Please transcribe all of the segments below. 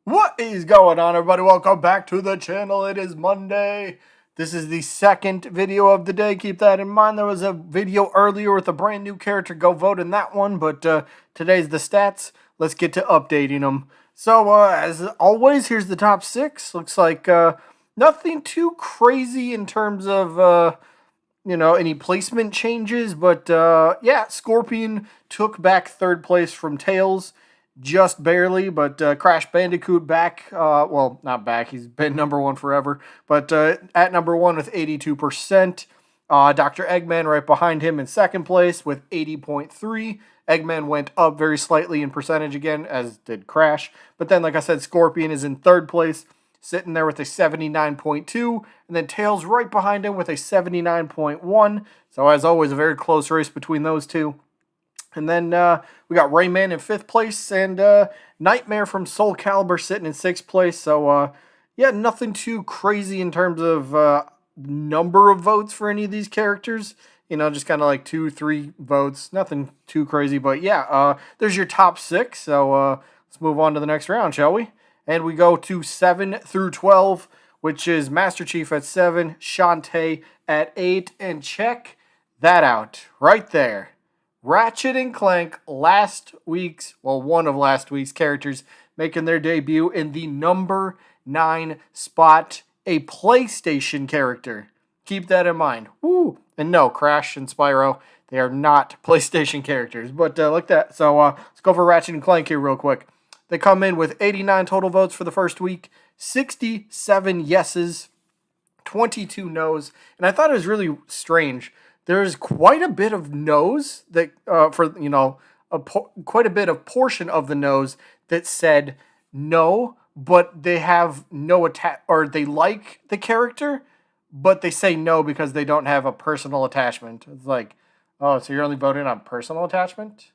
What is going on, everybody? Welcome back to the channel. It is Monday. This is the second video of the day. Keep that in mind. There was a video earlier with a brand new character. Go vote in that one. But today's the stats. Let's get to updating them. So, as always, here's the top six. Looks like nothing too crazy in terms of, any placement changes. But, yeah, Scorpion took back third place from Tails just barely, but Crash Bandicoot back, well, not back, he's been number one forever, but at number one with 82%. Dr. Eggman right behind him in second place with 80.3. Eggman went up very slightly in percentage again, as did Crash. But then, like I said, Scorpion is in third place, sitting there with a 79.2, and then Tails right behind him with a 79.1. So, as always, a very close race between those two. And then we got Rayman in fifth place and Nightmare from Soul Calibur sitting in sixth place. So, yeah, nothing too crazy in terms of number of votes for any of these characters. Just kind of like 2-3 votes. Nothing too crazy. But, yeah, there's your top six. So, let's move on to the next round, shall we? And we go to 7 through 12, which is Master Chief at 7, Shantae at 8, and check that out right there. Ratchet and Clank, one of last week's characters, making their debut in the number 9 spot, a PlayStation character. Keep that in mind. Woo! And no, Crash and Spyro, they are not PlayStation characters, but like that. So let's go for Ratchet and Clank here real quick. They come in with 89 total votes for the first week, 67 yeses, 22 no's, and I thought it was really strange. There's quite a bit of no's that quite a bit of portion of the no's that said no, but they have no or they like the character, but they say no because they don't have a personal attachment. It's like, oh, so you're only voting on personal attachment?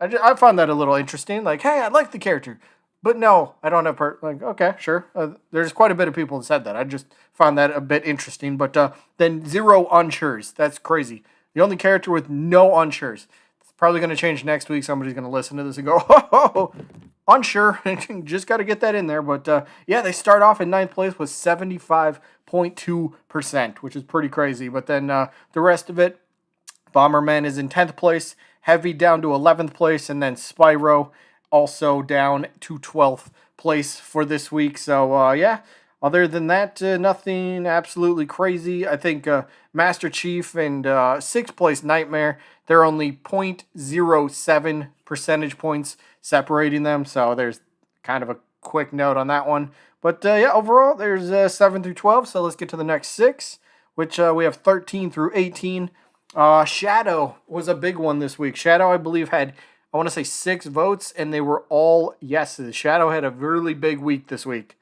I found that a little interesting. Like, hey, I like the character, but no, I don't have like, okay, sure. There's quite a bit of people that said that. I just found that a bit interesting. But then 0 unsures. That's crazy. The only character with no unsures. It's probably going to change next week. Somebody's going to listen to this and go, oh, unsure. Just got to get that in there. But yeah, they start off in ninth place with 75.2%, which is pretty crazy. But then the rest of it, Bomberman is in 10th place, Heavy down to 11th place, and then Spyro also down to 12th place for this week. So, yeah, other than that, nothing absolutely crazy. I think Master Chief and 6th place Nightmare, they're only 0.07 percentage points separating them. So there's kind of a quick note on that one. But, yeah, overall, there's 7 through 12. So let's get to the next 6, which we have 13 through 18. Shadow was a big one this week. Shadow, I believe, had, I want to say 6 votes, and they were all yeses. Shadow had a really big week this week.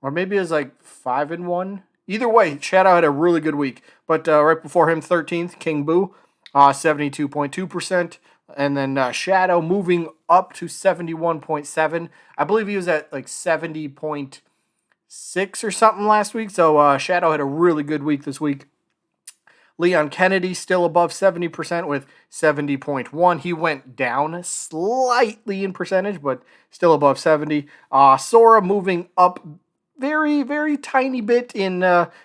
Or maybe it was like 5-1. Either way, Shadow had a really good week. But right before him, 13th, King Boo, 72.2%. And then Shadow moving up to 71.7. I believe he was at like 70.6 or something last week. So Shadow had a really good week this week. Leon Kennedy still above 70% with 70.1. He went down slightly in percentage, but still above 70. Sora moving up very, very tiny bit in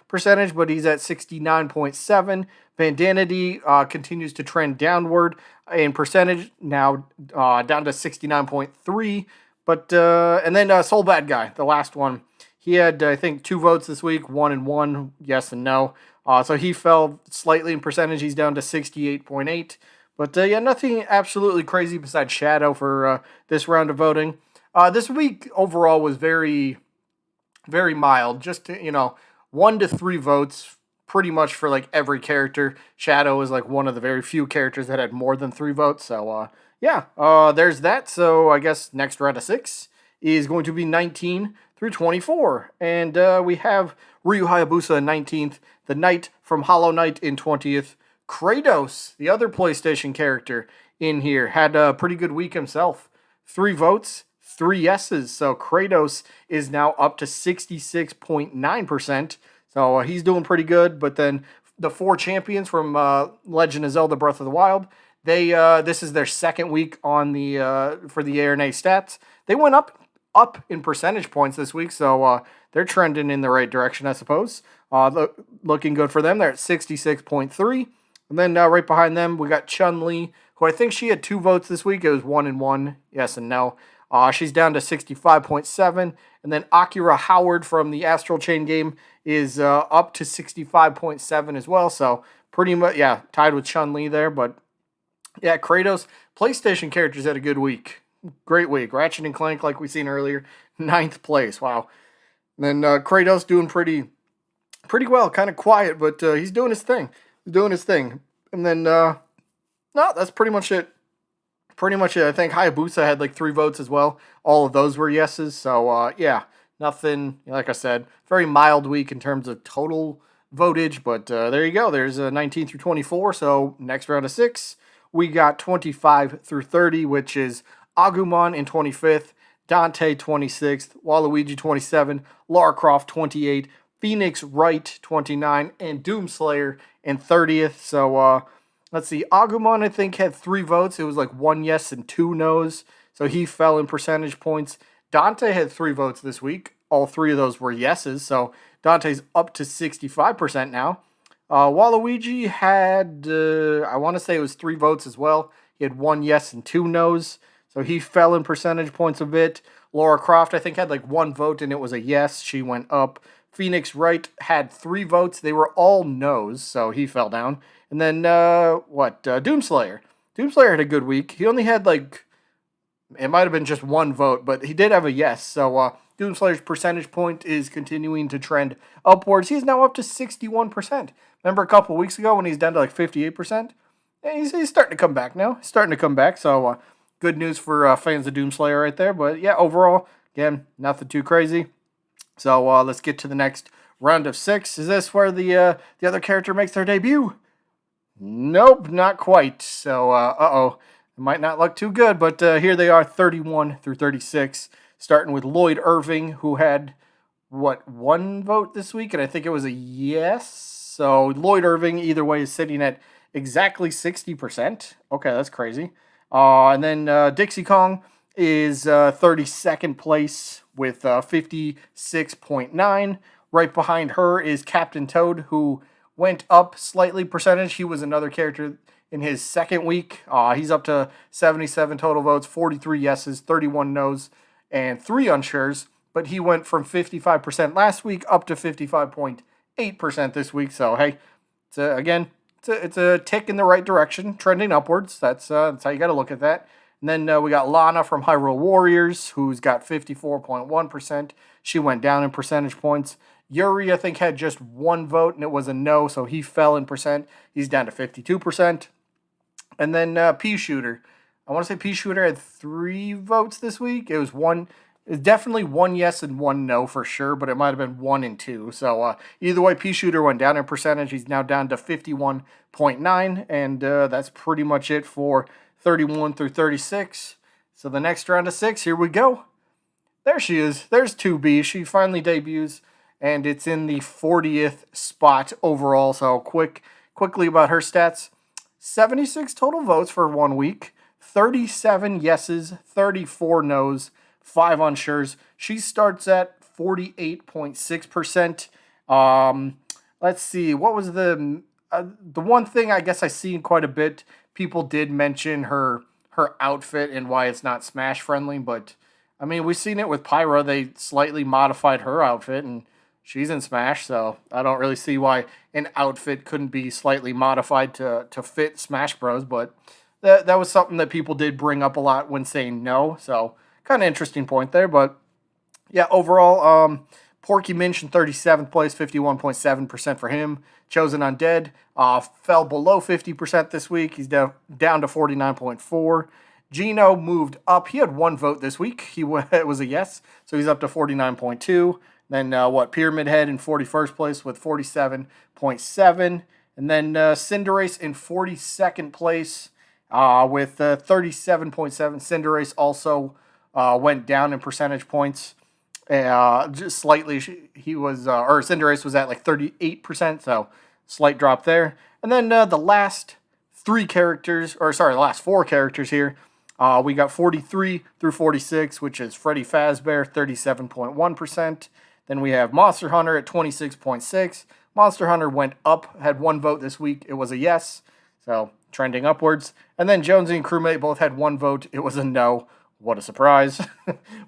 percentage, but he's at 69.7. Bandanity continues to trend downward in percentage, now down to 69.3. But and then Soul Bad Guy, the last one. He had, I think, 2 votes this week, 1 and 1, yes and no. So he fell slightly in percentage. He's down to 68.8. But yeah, nothing absolutely crazy besides Shadow for this round of voting. This week overall was very, very mild. Just, 1 to 3 votes pretty much for like every character. Shadow is like one of the very few characters that had more than 3 votes. So yeah, there's that. So I guess next round of 6 is going to be 19 through 24. And we have Ryu Hayabusa in 19th, the Knight from Hollow Knight in 20th. Kratos, the other PlayStation character in here, had a pretty good week himself. 3 votes, 3 yeses. So Kratos is now up to 66.9%. So he's doing pretty good. But then the 4 champions from Legend of Zelda Breath of the Wild, they this is their second week on the for the ARNA stats. They went up up in percentage points this week, so they're trending in the right direction, I suppose. Looking good for them. They're at 66.3. And then right behind them, we got Chun-Li, who I think she had 2 votes this week. It was 1 and 1, yes and no. She's down to 65.7. And then Akira Howard from the Astral Chain game is up to 65.7 as well. So pretty much, yeah, tied with Chun-Li there. But yeah, Kratos, PlayStation characters had a good week. Great week. Ratchet and Clank, like we seen earlier, 9th place. Wow. And then Kratos doing pretty well. Kind of quiet, but he's doing his thing. And then, no, that's pretty much it. I think Hayabusa had like 3 votes as well. All of those were yeses. So, yeah, nothing, like I said, very mild week in terms of total votage. But there you go. There's 19 through 24. So, next round of 6, we got 25 through 30, which is Agumon in 25th, Dante 26th, Waluigi 27, Lara Croft 28, Phoenix Wright 29, and Doomslayer in 30th. So let's see, Agumon I think had 3 votes. It was like 1 yes and 2 no's. So he fell in percentage points. Dante had 3 votes this week. All 3 of those were yeses. So Dante's up to 65% now. Waluigi had, I want to say it was 3 votes as well. He had 1 yes and 2 no's. So he fell in percentage points a bit. Lara Croft, I think, had like 1 vote, and it was a yes. She went up. Phoenix Wright had 3 votes. They were all no's, so he fell down. And then, Doomslayer. Doomslayer had a good week. He only had like, it might have been just 1 vote, but he did have a yes. So Doomslayer's percentage point is continuing to trend upwards. He's now up to 61%. Remember a couple weeks ago when he's down to like 58%? He's starting to come back now. So good news for fans of Doomslayer right there. But yeah, overall, again, nothing too crazy. So let's get to the next round of 6. Is this where the other character makes their debut? Nope, not quite. So, it might not look too good, but here they are, 31 through 36, starting with Lloyd Irving, who had, 1 vote this week, and I think it was a yes. So Lloyd Irving, either way, is sitting at exactly 60%. Okay, that's crazy. And then Dixie Kong is 32nd place with 56.9. Right behind her is Captain Toad, who went up slightly percentage. He was another character in his second week. He's up to 77 total votes, 43 yeses, 31 no's, and 3 unsure's. But he went from 55% last week up to 55.8% this week. So, hey, it's a tick in the right direction, trending upwards. That's how you got to look at that. And then we got Lana from Hyrule Warriors, who's got 54.1%. She went down in percentage points. Yuri, I think, had just 1 vote, and it was a no, so he fell in percent. He's down to 52%. And then Pea Shooter. I want to say Pea Shooter had 3 votes this week. It was definitely 1 yes and 1 no for sure, but it might have been 1 and 2. So either way, Pea Shooter went down in percentage. He's now down to 51.9, and that's pretty much it for 31 through 36. So the next round of 6, here we go. There she is. There's 2B. She finally debuts, and it's in the 40th spot overall. So quickly about her stats. 76 total votes for 1 week. 37 yeses, 34 no's, 5 unsure's. She starts at 48.6%. Let's see. What was the one thing I guess I seen quite a bit? People did mention her outfit and why it's not Smash friendly, but I mean, we've seen it with Pyra. They slightly modified her outfit, and she's in Smash, so I don't really see why an outfit couldn't be slightly modified to fit Smash Bros. But that was something that people did bring up a lot when saying no, so kind of interesting point there. But yeah, overall, Porky Minch in 37th place, 51.7% for him. Chosen Undead fell below 50% this week. He's down to 49.4%. Gino moved up. He had 1 vote this week. It was a yes, so he's up to 49.2%. Then Pyramid Head in 41st place with 47.7%. And then Cinderace in 42nd place with 37.7%. Cinderace also went down in percentage points. Just slightly. Cinderace was at like 38%, so slight drop there. And then the last 4 characters here. We got 43 through 46, which is Freddy Fazbear, 37.1%. Then we have Monster Hunter at 26.6. Monster Hunter went up, had 1 vote this week. It was a yes, so trending upwards. And then Jonesy and Crewmate both had 1 vote. It was a no. What a surprise.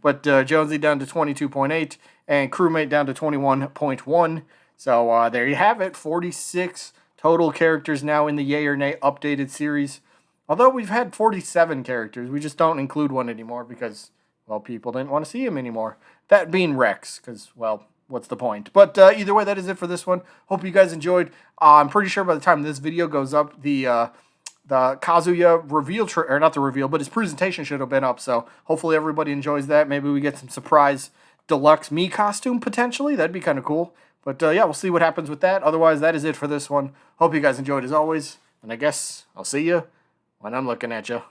But Jonesy down to 22.8 and Crewmate down to 21.1. So there you have it. 46 total characters now in the Yay or Nay updated series. Although we've had 47 characters, we just don't include one anymore because, well, people didn't want to see him anymore. That being Rex, because, well, what's the point? But either way, that is it for this one. Hope you guys enjoyed. I'm pretty sure by the time this video goes up, the Kazuya reveal, or not the reveal, but his presentation should have been up. So hopefully everybody enjoys that. Maybe we get some surprise deluxe me costume potentially. That'd be kind of cool. But yeah, we'll see what happens with that. Otherwise, that is it for this one. Hope you guys enjoyed as always. And I guess I'll see you when I'm looking at you.